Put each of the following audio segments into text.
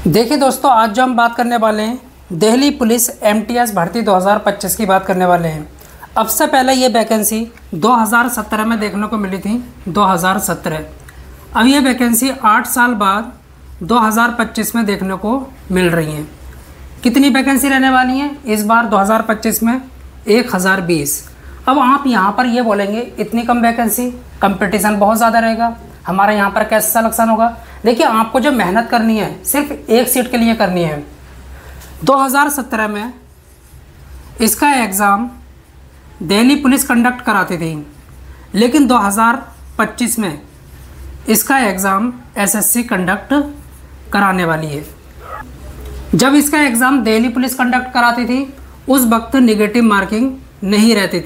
देखिए दोस्तों, आज जो हम बात करने वाले हैं दिल्ली पुलिस एमटीएस भर्ती 2025 की बात करने वाले हैं। अब से पहले ये वैकेंसी 2017 में देखने को मिली थी, 2017। अब ये वैकेंसी 8 साल बाद 2025 में देखने को मिल रही हैं। कितनी वैकेंसी रहने वाली हैं इस बार 2025 में? 1020। अब आप यहाँ पर ये बोलेंगे इतनी कम वैकेंसी, कंपटीशन बहुत ज़्यादा रहेगा, हमारे यहाँ पर कैसे सिलेक्शन होगा? देखिए, आपको जो मेहनत करनी है सिर्फ एक सीट के लिए करनी है। 2017 में इसका एग्ज़ाम दिल्ली पुलिस कंडक्ट कराती थी, लेकिन 2025 में इसका एग्ज़ाम एसएससी कंडक्ट कराने वाली है। जब इसका एग्ज़ाम दिल्ली पुलिस कंडक्ट कराती थी उस वक्त नेगेटिव मार्किंग नहीं रहती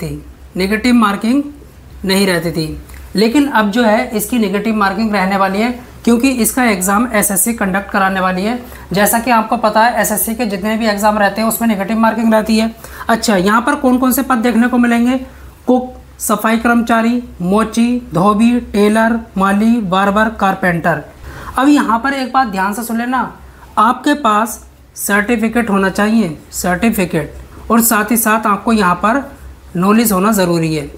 थी, लेकिन अब जो है इसकी नेगेटिव मार्किंग रहने वाली है, क्योंकि इसका एग्ज़ाम एसएससी कंडक्ट कराने वाली है। जैसा कि आपको पता है एसएससी के जितने भी एग्ज़ाम रहते हैं उसमें नेगेटिव मार्किंग रहती है। अच्छा, यहाँ पर कौन कौन से पद देखने को मिलेंगे? कुक, सफाई कर्मचारी, मोची, धोबी, टेलर, माली, बार्बर, कारपेंटर। अब यहाँ पर एक बात ध्यान से सुन लेना, आपके पास सर्टिफिकेट होना चाहिए, सर्टिफिकेट, और साथ ही साथ आपको यहाँ पर नॉलेज होना ज़रूरी है।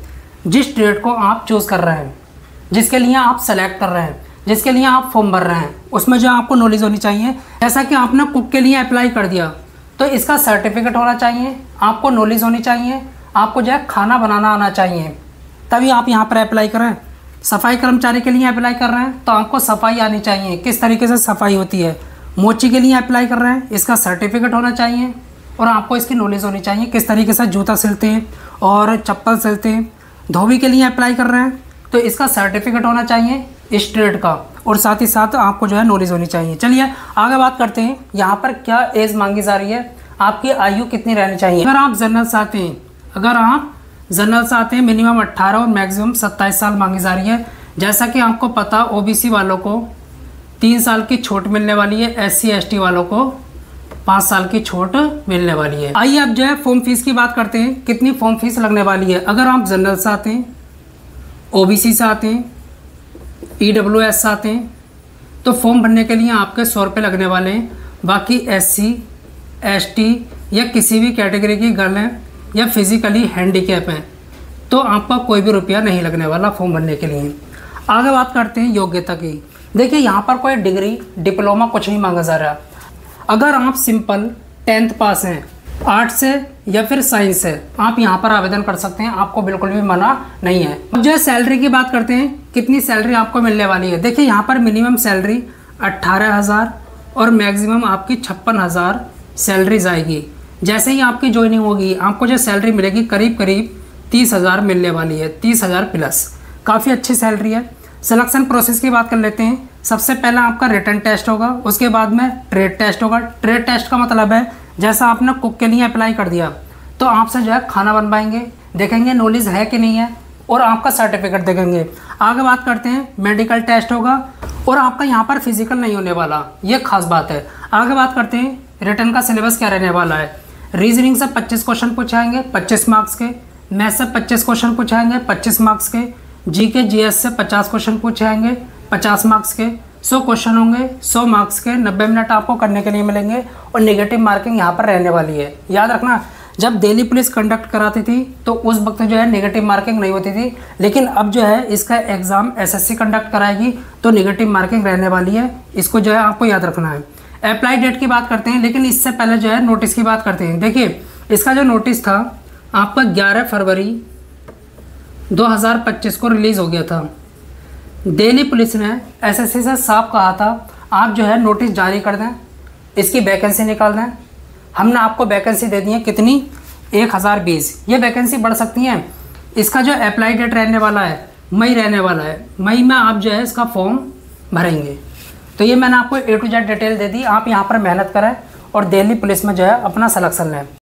जिस ट्रेड को आप चूज़ कर रहे हैं, जिसके लिए आप सेलेक्ट कर रहे हैं, जिसके लिए आप फॉर्म भर रहे हैं, उसमें जो आपको नॉलेज होनी चाहिए। जैसा कि आपने कुक के लिए अप्लाई कर दिया तो इसका सर्टिफिकेट होना चाहिए, आपको नॉलेज होनी चाहिए, आपको जो है खाना बनाना आना चाहिए, तभी आप यहाँ पर अप्लाई करें। सफाई कर्मचारी के लिए अप्लाई कर रहे हैं तो आपको सफाई आनी चाहिए, किस तरीके से सफाई होती है। मोची के लिए अप्लाई कर रहे हैं, इसका सर्टिफिकेट होना चाहिए और आपको इसकी नॉलेज होनी चाहिए, किस तरीके से जूता सिलते हैं और चप्पल सिलते हैं। धोबी के लिए अप्लाई कर रहे हैं तो इसका सर्टिफिकेट होना चाहिए इस ट्रेड का, और साथ ही साथ आपको जो है नॉलेज होनी चाहिए। चलिए आगे बात करते हैं, यहाँ पर क्या एज मांगी जा रही है, आपकी आयु कितनी रहनी चाहिए। अगर आप जनरल से आते हैं मिनिमम 18 और मैक्सिमम 27 साल मांगी जा रही है। जैसा कि आपको पता ओबीसी वालों को 3 साल की छूट मिलने वाली है, SC ST वालों को 5 साल की छूट मिलने वाली है। आइए अब जो है फॉर्म फीस की बात करते हैं, कितनी फॉर्म फीस लगने वाली है। अगर आप जनरल से आते हैं, ओबीसी से आते हैं, EWS से आते हैं तो फॉर्म भरने के लिए आपके 100 रुपये लगने वाले हैं। बाकी SC ST या किसी भी कैटेगरी की गर्ल हैं या फिजिकली हैंडीकैप हैं तो आपका कोई भी रुपया नहीं लगने वाला फॉर्म भरने के लिए। आगे बात करते हैं योग्यता की। देखिए, यहाँ पर कोई डिग्री डिप्लोमा कुछ नहीं मांगा जा रहा। अगर आप सिंपल 10th पास हैं, आर्ट से या फिर साइंस से, आप यहाँ पर आवेदन कर सकते हैं, आपको बिल्कुल भी मना नहीं है। अब जो है सैलरी की बात करते हैं, कितनी सैलरी आपको मिलने वाली है। देखिए, यहाँ पर मिनिमम सैलरी 18,000 और मैक्सिमम आपकी 56,000 सैलरी जाएगी। जैसे ही आपकी ज्वाइनिंग होगी आपको जो सैलरी मिलेगी करीब 30,000 मिलने वाली है, 30,000 प्लस, काफ़ी अच्छी सैलरी है। सिलेक्शन प्रोसेस की बात कर लेते हैं। सबसे पहला आपका रिटन टेस्ट होगा, उसके बाद में ट्रेड टेस्ट होगा। ट्रेड टेस्ट का मतलब है जैसा आपने कुक के लिए अप्लाई कर दिया तो आपसे जो है खाना बनवाएंगे, देखेंगे नॉलेज है कि नहीं है, और आपका सर्टिफिकेट देखेंगे। आगे बात करते हैं, मेडिकल टेस्ट होगा और आपका यहाँ पर फिजिकल नहीं होने वाला, ये खास बात है। आगे बात करते हैं रिटन का सिलेबस क्या रहने वाला है। रीजनिंग से 25 क्वेश्चन पूछाएंगे 25 मार्क्स के, मैथ से 25 क्वेश्चन पूछाएंगे 25 मार्क्स के, GK GS से 50 क्वेश्चन पूछाएंगे 50 मार्क्स के, 100 क्वेश्चन होंगे 100 मार्क्स के, 90 मिनट आपको करने के लिए मिलेंगे और नेगेटिव मार्किंग यहाँ पर रहने वाली है। याद रखना, जब दिल्ली पुलिस कंडक्ट कराती थी तो उस वक्त जो है नेगेटिव मार्किंग नहीं होती थी, लेकिन अब जो है इसका एग्ज़ाम SSC कंडक्ट कराएगी तो नेगेटिव मार्किंग रहने वाली है। इसको जो है आपको याद रखना है। अप्लाई डेट की बात करते हैं, लेकिन इससे पहले जो है नोटिस की बात करते हैं। देखिए, इसका जो नोटिस था आपका 11 फरवरी 2025 को रिलीज़ हो गया था। दिल्ली पुलिस ने SSC से साफ कहा था आप जो है नोटिस जारी कर दें, इसकी वैकेंसी निकाल दें। हमने आपको वैकेंसी दे दी है, कितनी? 1020। ये वैकेंसी बढ़ सकती हैं। इसका जो अप्लाई डेट रहने वाला है मई रहने वाला है, मई में आप जो है इसका फॉर्म भरेंगे। तो ये मैंने आपको A to Z डिटेल दे दी। आप यहाँ पर मेहनत करें और दिल्ली पुलिस में जो है अपना सिलेक्शन लें।